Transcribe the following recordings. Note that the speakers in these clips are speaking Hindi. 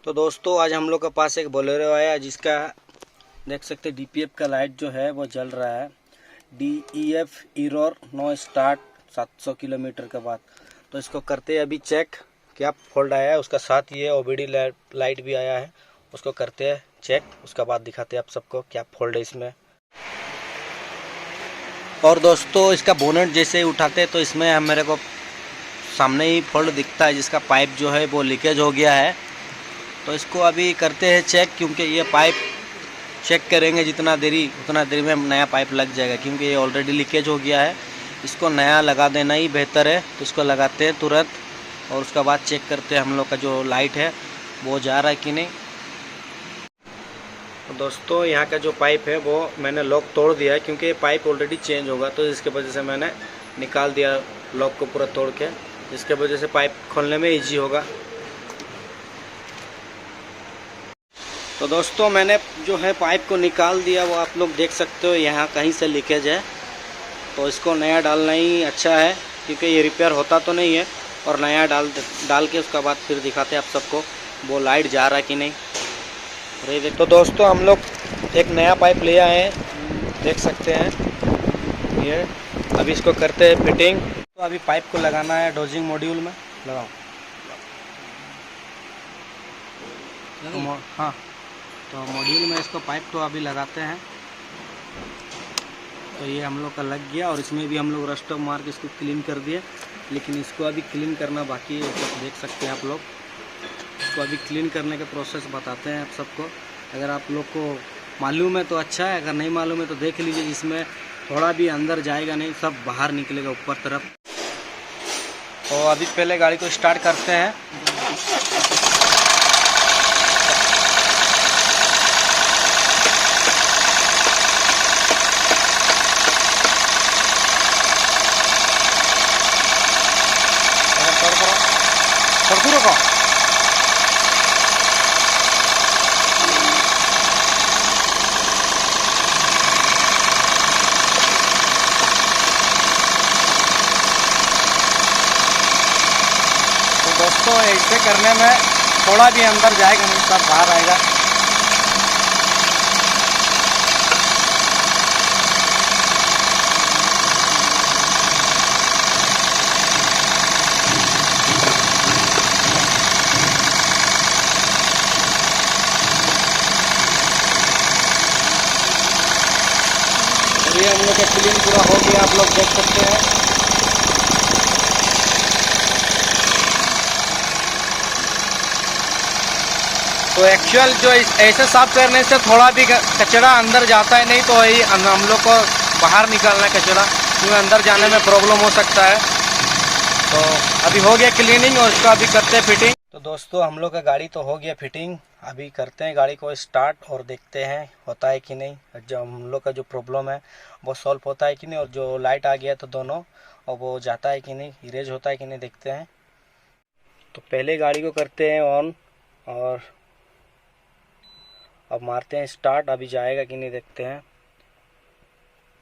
तो दोस्तों आज हम लोग के पास एक बोलेरो आया जिसका देख सकते डीपीएफ का लाइट जो है वो जल रहा है। DEF error know start 700 kilometre के बाद। तो इसको करते हैं अभी चेक क्या फॉल्ट आया है। उसका साथ ये ओबीडी लाइट भी आया है, उसको करते हैं चेक। उसका बाद दिखाते हैं आप सबको क्या फॉल्ट है इसमें। और दोस्तों इसका बोनेट जैसे ही उठाते हैं तो इसमें मेरे को सामने ही फॉल्ट दिखता है जिसका पाइप जो है वो लीकेज हो गया है। तो इसको अभी करते हैं चेक, क्योंकि ये पाइप चेक करेंगे जितना देरी उतना देरी में नया पाइप लग जाएगा, क्योंकि ये ऑलरेडी लीकेज हो गया है। इसको नया लगा देना ही बेहतर है। तो इसको लगाते हैं तुरंत और उसका बाद चेक करते हैं हम लोग का जो लाइट है वो जा रहा है कि नहीं। तो दोस्तों यहाँ का जो पाइप है वो मैंने लॉक तोड़ दिया है, क्योंकि ये पाइप ऑलरेडी चेंज होगा। तो इसके वजह से मैंने निकाल दिया लॉक को पूरा तोड़ के, जिसके वजह से पाइप खोलने में ईजी होगा। तो दोस्तों मैंने जो है पाइप को निकाल दिया, वो आप लोग देख सकते हो यहाँ कहीं से लीकेज है। तो इसको नया डालना ही अच्छा है, क्योंकि ये रिपेयर होता तो नहीं है। और नया डाल के उसका बाद फिर दिखाते हैं आप सबको वो लाइट जा रहा है कि नहीं। तो दोस्तों हम लोग एक नया पाइप ले आए हैं, देख सकते हैं ये। अभी इसको करते हैं फिटिंग। तो अभी पाइप को लगाना है डोजिंग मॉड्यूल में। लगाओ। हाँ, तो मॉड्यूल में इसको पाइप को अभी लगाते हैं। तो ये हम लोग का लग गया और इसमें भी हम लोग रस्ट मार के इसको क्लीन कर दिए, लेकिन इसको अभी क्लीन करना बाकी है। तो देख सकते हैं आप लोग, इसको अभी क्लीन करने का प्रोसेस बताते हैं आप सबको। अगर आप लोग को मालूम है तो अच्छा है, अगर नहीं मालूम है तो देख लीजिए। इसमें थोड़ा भी अंदर जाएगा नहीं, सब बाहर निकलेगा ऊपर तरफ। तो अभी पहले गाड़ी को स्टार्ट करते हैं। रुको। तो दोस्तों ऐसे करने में थोड़ा भी अंदर जाएगा नहीं, सब बाहर आएगा। ये हम लोग का क्लीन पूरा हो गया, आप लोग देख सकते हैं। तो एक्चुअल जो ऐसे साफ करने से थोड़ा भी कचरा अंदर जाता है नहीं, तो वही हम लोग को बाहर निकालना है कचरा, क्योंकि अंदर जाने में प्रॉब्लम हो सकता है। तो अभी हो गया क्लीनिंग और इसका अभी करते हैं फिटिंग। तो दोस्तों हम लोग का गाड़ी तो हो गया फिटिंग। अभी करते हैं गाड़ी को स्टार्ट और देखते हैं होता है कि नहीं, जो हम लोग का जो प्रॉब्लम है वो सॉल्व होता है कि नहीं, और जो लाइट आ गया तो दोनों, और वो जाता है कि नहीं, इरेज होता है कि नहीं, देखते हैं। तो पहले गाड़ी को करते हैं ऑन और अब मारते हैं स्टार्ट। अभी जाएगा कि नहीं देखते हैं।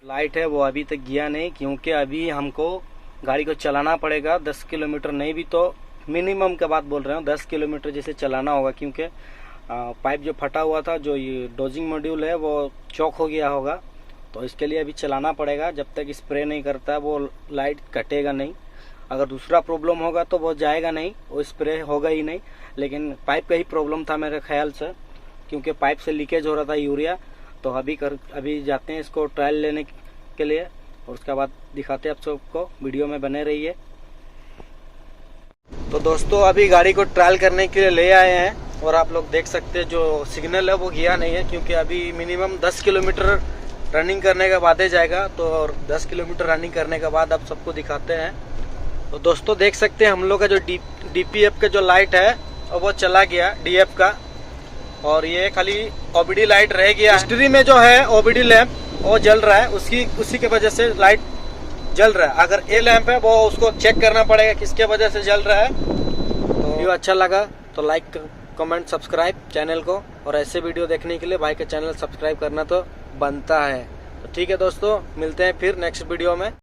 लाइट है वो अभी तक गया नहीं, क्योंकि अभी हमको गाड़ी को चलाना पड़ेगा 10 किलोमीटर, नहीं भी तो मिनिमम का बात बोल रहे हूँ 10 किलोमीटर जैसे चलाना होगा, क्योंकि पाइप जो फटा हुआ था, जो ये डोजिंग मॉड्यूल है वो चौक हो गया होगा। तो इसके लिए अभी चलाना पड़ेगा। जब तक स्प्रे नहीं करता वो लाइट कटेगा नहीं। अगर दूसरा प्रॉब्लम होगा तो वो जाएगा नहीं, वो स्प्रे होगा ही नहीं। लेकिन पाइप का ही प्रॉब्लम था मेरे ख्याल से, क्योंकि पाइप से लीकेज हो रहा था यूरिया। तो अभी जाते हैं इसको ट्रायल लेने के लिए, और उसके बाद दिखाते हैं आप सबको। वीडियो में बने रहिए। तो दोस्तों अभी गाड़ी को ट्रायल करने के लिए ले आए हैं, और आप लोग देख सकते हैं जो सिग्नल है वो गया नहीं है, क्योंकि अभी मिनिमम 10 किलोमीटर रनिंग करने के बाद ही जाएगा। तो और 10 किलोमीटर रनिंग करने के बाद आप सबको दिखाते हैं। तो दोस्तों देख सकते हैं हम लोग का जो डीपीएफ का जो लाइट है वो चला गया डीएफ का, और ये खाली ओबीडी लाइट रह गया। हिस्ट्री में जो है ओबीडी लैंप वो जल रहा है, उसी के वजह से लाइट जल रहा है। अगर ए लैंप है वो उसको चेक करना पड़ेगा किसके वजह से जल रहा है। तो वीडियो अच्छा लगा तो लाइक कमेंट सब्सक्राइब चैनल को, और ऐसे वीडियो देखने के लिए भाई का चैनल सब्सक्राइब करना तो बनता है। तो ठीक है दोस्तों, मिलते हैं फिर नेक्स्ट वीडियो में।